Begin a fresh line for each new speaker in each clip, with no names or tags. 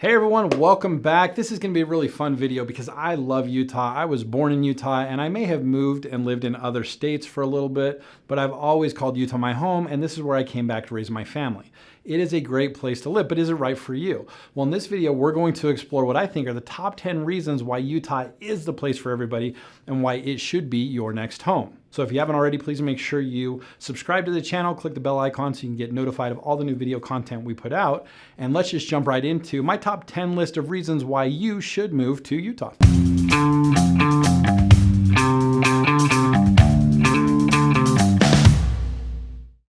Hey everyone, welcome back. This is gonna be a really fun video because I love Utah. I was born in Utah and I may have moved and lived in other states for a little bit, but I've always called Utah my home, and this is where I came back to raise my family. It is a great place to live, but is it right for you? Well, in this video, we're going to explore what I think are the top 10 reasons why Utah is the place for everybody and why it should be your next home. So if you haven't already, please make sure you subscribe to the channel, click the bell icon so you can get notified of all the new video content we put out. And let's just jump right into my top 10 list of reasons why you should move to Utah.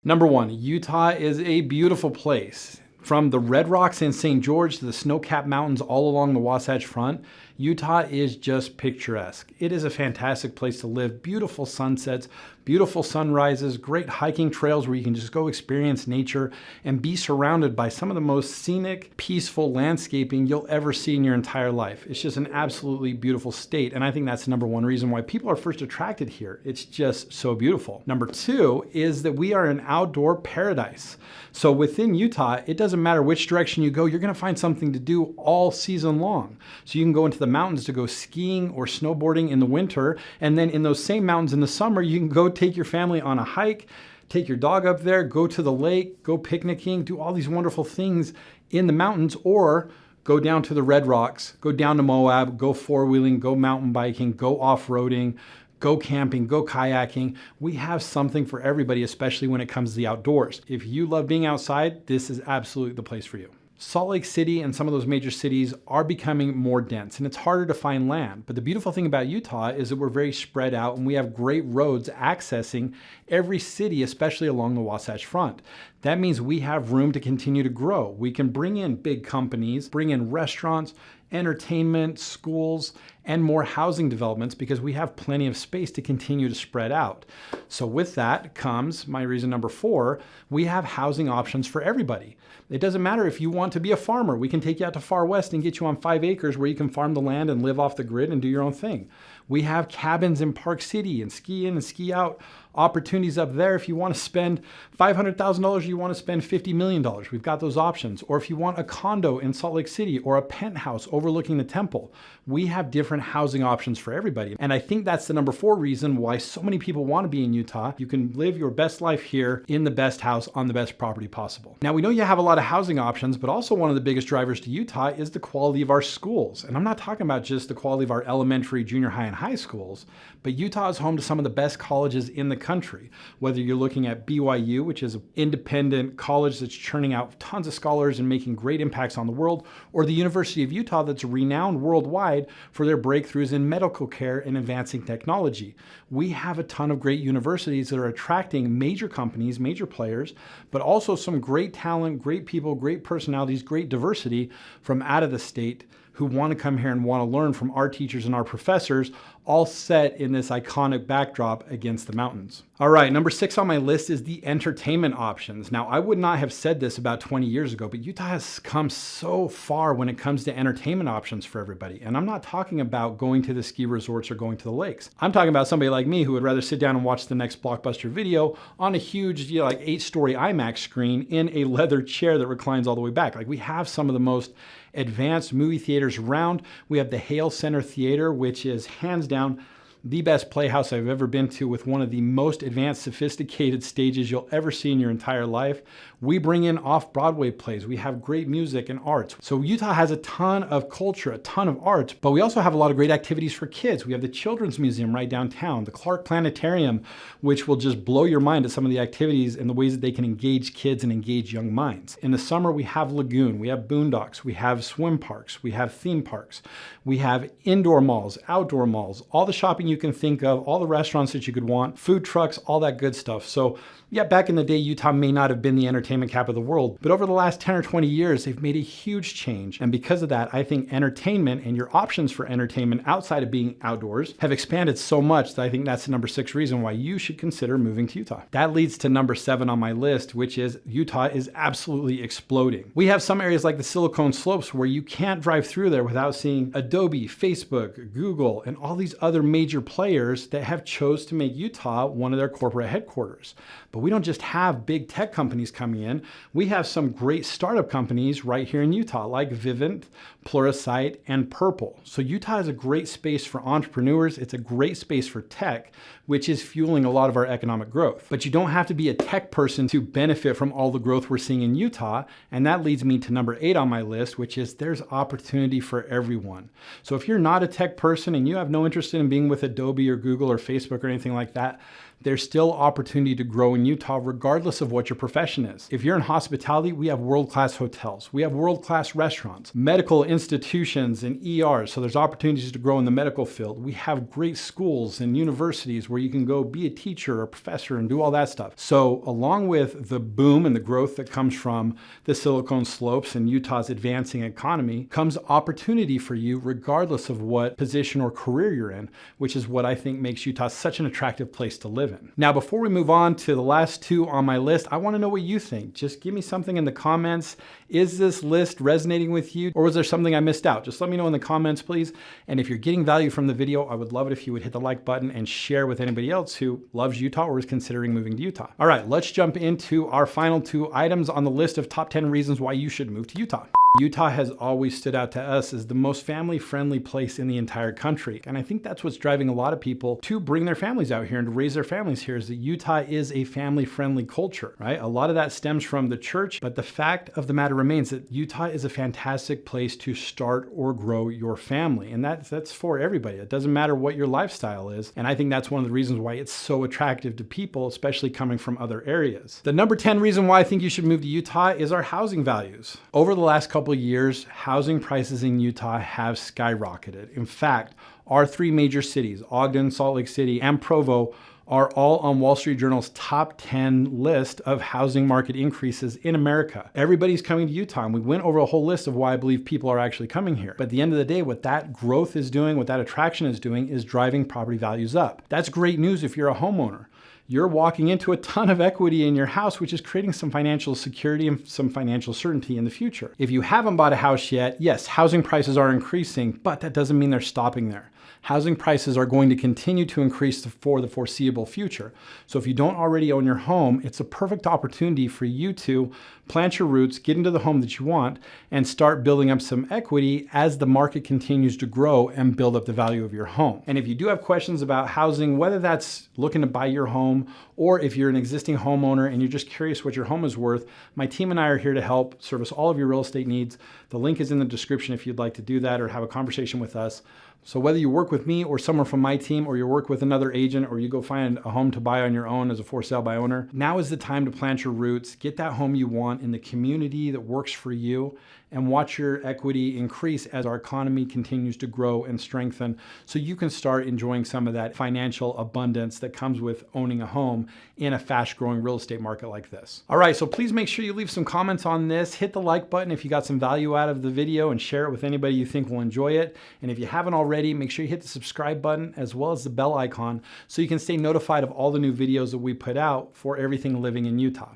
Number one, Utah is a beautiful place. From the Red Rocks in St. George to the snow-capped mountains all along the Wasatch Front, Utah is just picturesque. It is a fantastic place to live. Beautiful sunsets, beautiful sunrises, great hiking trails where you can just go experience nature and be surrounded by some of the most scenic, peaceful landscaping you'll ever see in your entire life. It's just an absolutely beautiful state, and I think that's the number one reason why people are first attracted here. It's just so beautiful. Number two is that we are an outdoor paradise. So within Utah, it doesn't matter which direction you go, you're gonna find something to do all season long. So you can go into the mountains to go skiing or snowboarding in the winter, and then in those same mountains in the summer, you can go take your family on a hike, take your dog up there, go to the lake, go picnicking, do all these wonderful things in the mountains, or go down to the Red Rocks, go down to Moab, go four-wheeling, go mountain biking, go off-roading, go camping, go kayaking. We have something for everybody, especially when it comes to the outdoors. If you love being outside, this is absolutely the place for you. Salt Lake City and some of those major cities are becoming more dense and it's harder to find land. But the beautiful thing about Utah is that we're very spread out and we have great roads accessing every city, especially along the Wasatch Front. That means we have room to continue to grow. We can bring in big companies, bring in restaurants, entertainment, schools, and more housing developments because we have plenty of space to continue to spread out. So with that comes my reason number four, we have housing options for everybody. It doesn't matter if you want to be a farmer. We can take you out to Far West and get you on 5 acres where you can farm the land and live off the grid and do your own thing. We have cabins in Park City and ski in and ski out opportunities up there. If you want to spend $500,000, you want to spend $50 million. We've got those options. Or if you want a condo in Salt Lake City or a penthouse overlooking the temple, we have different housing options for everybody. And I think that's the number four reason why so many people want to be in Utah. You can live your best life here in the best house on the best property possible. Now we know you have a lot of housing options, but also one of the biggest drivers to Utah is the quality of our schools. And I'm not talking about just the quality of our elementary, junior high, and high schools, but Utah is home to some of the best colleges in the country. Whether you're looking at BYU, which is an independent college that's churning out tons of scholars and making great impacts on the world, or the University of Utah that's renowned worldwide for their breakthroughs in medical care and advancing technology. We have a ton of great universities that are attracting major companies, major players, but also some great talent, great people, great personalities, great diversity from out of the state who want to come here and want to learn from our teachers and our professors, all set in this iconic backdrop against the mountains. All right, number six on my list is the entertainment options. Now, I would not have said this about 20 years ago, but Utah has come so far when it comes to entertainment options for everybody. And I'm not talking about going to the ski resorts or going to the lakes. I'm talking about somebody like me who would rather sit down and watch the next blockbuster video on a huge, like 8-story IMAX screen in a leather chair that reclines all the way back. Like, we have some of the most advanced movie theaters around. We have the Hale Center Theater, which is hands down the best playhouse I've ever been to, with one of the most advanced, sophisticated stages you'll ever see in your entire life. We bring in off-Broadway plays. We have great music and arts. So Utah has a ton of culture, a ton of arts, but we also have a lot of great activities for kids. We have the Children's Museum right downtown, the Clark Planetarium, which will just blow your mind at some of the activities and the ways that they can engage kids and engage young minds. In the summer, we have Lagoon, we have boondocks, we have swim parks, we have theme parks, we have indoor malls, outdoor malls, all the shopping you can think of, all the restaurants that you could want, food trucks, all that good stuff. So yeah, back in the day, Utah may not have been the entertainment cap of the world, but over the last 10 or 20 years, they've made a huge change. And because of that, I think entertainment and your options for entertainment outside of being outdoors have expanded so much that I think that's the number six reason why you should consider moving to Utah. That leads to number seven on my list, which is Utah is absolutely exploding. We have some areas like the Silicon Slopes where you can't drive through there without seeing Adobe, Facebook, Google, and all these other major players that have chose to make Utah one of their corporate headquarters. But we don't just have big tech companies coming in. We have some great startup companies right here in Utah, like Vivint, Pluralsight, and Purple. So Utah is a great space for entrepreneurs. It's a great space for tech, which is fueling a lot of our economic growth. But you don't have to be a tech person to benefit from all the growth we're seeing in Utah. And that leads me to number 8 on my list, which is there's opportunity for everyone. So if you're not a tech person and you have no interest in being with Adobe or Google or Facebook or anything like that, there's still opportunity to grow in Utah regardless of what your profession is. If you're in hospitality, we have world-class hotels. We have world-class restaurants, medical institutions and ERs. So there's opportunities to grow in the medical field. We have great schools and universities where you can go be a teacher or a professor and do all that stuff. So along with the boom and the growth that comes from the Silicon Slopes and Utah's advancing economy comes opportunity for you regardless of what position or career you're in, which is what I think makes Utah such an attractive place to live in. Now, before we move on to the last 2 on my list, I want to know what you think. Just give me something in the comments. Is this list resonating with you, or was there something I missed out? Just let me know in the comments, please. And if you're getting value from the video, I would love it if you would hit the like button and share with anybody else who loves Utah or is considering moving to Utah. All right, let's jump into our final 2 items on the list of top 10 reasons why you should move to Utah. Utah has always stood out to us as the most family-friendly place in the entire country. And I think that's what's driving a lot of people to bring their families out here and to raise their families here, is that Utah is a family-friendly culture, right? A lot of that stems from the church, but the fact of the matter remains that Utah is a fantastic place to start or grow your family. And that's for everybody. It doesn't matter what your lifestyle is. And I think that's one of the reasons why it's so attractive to people, especially coming from other areas. The number 10 reason why I think you should move to Utah is our housing values. Over the last couple of years, housing prices in Utah have skyrocketed. In fact, our 3 major cities, Ogden, Salt Lake City, and Provo, are all on Wall Street Journal's top 10 list of housing market increases in America. Everybody's coming to Utah, and we went over a whole list of why I believe people are actually coming here. But at the end of the day, what that growth is doing, what that attraction is doing, is driving property values up. That's great news if you're a homeowner. You're walking into a ton of equity in your house, which is creating some financial security and some financial certainty in the future. If you haven't bought a house yet, yes, housing prices are increasing, but that doesn't mean they're stopping there. Housing prices are going to continue to increase for the foreseeable future. So if you don't already own your home, it's a perfect opportunity for you to plant your roots, get into the home that you want, and start building up some equity as the market continues to grow and build up the value of your home. And if you do have questions about housing, whether that's looking to buy your home or if you're an existing homeowner and you're just curious what your home is worth, my team and I are here to help service all of your real estate needs. The link is in the description if you'd like to do that or have a conversation with us. So whether you work with me or someone from my team, or you work with another agent, or you go find a home to buy on your own as a for sale by owner, now is the time to plant your roots, get that home you want in the community that works for you, and watch your equity increase as our economy continues to grow and strengthen, so you can start enjoying some of that financial abundance that comes with owning a home in a fast-growing real estate market like this. All right, so please make sure you leave some comments on this. Hit the like button if you got some value out of the video, and share it with anybody you think will enjoy it. And if you haven't already, make sure you hit the subscribe button as well as the bell icon so you can stay notified of all the new videos that we put out for everything living in Utah.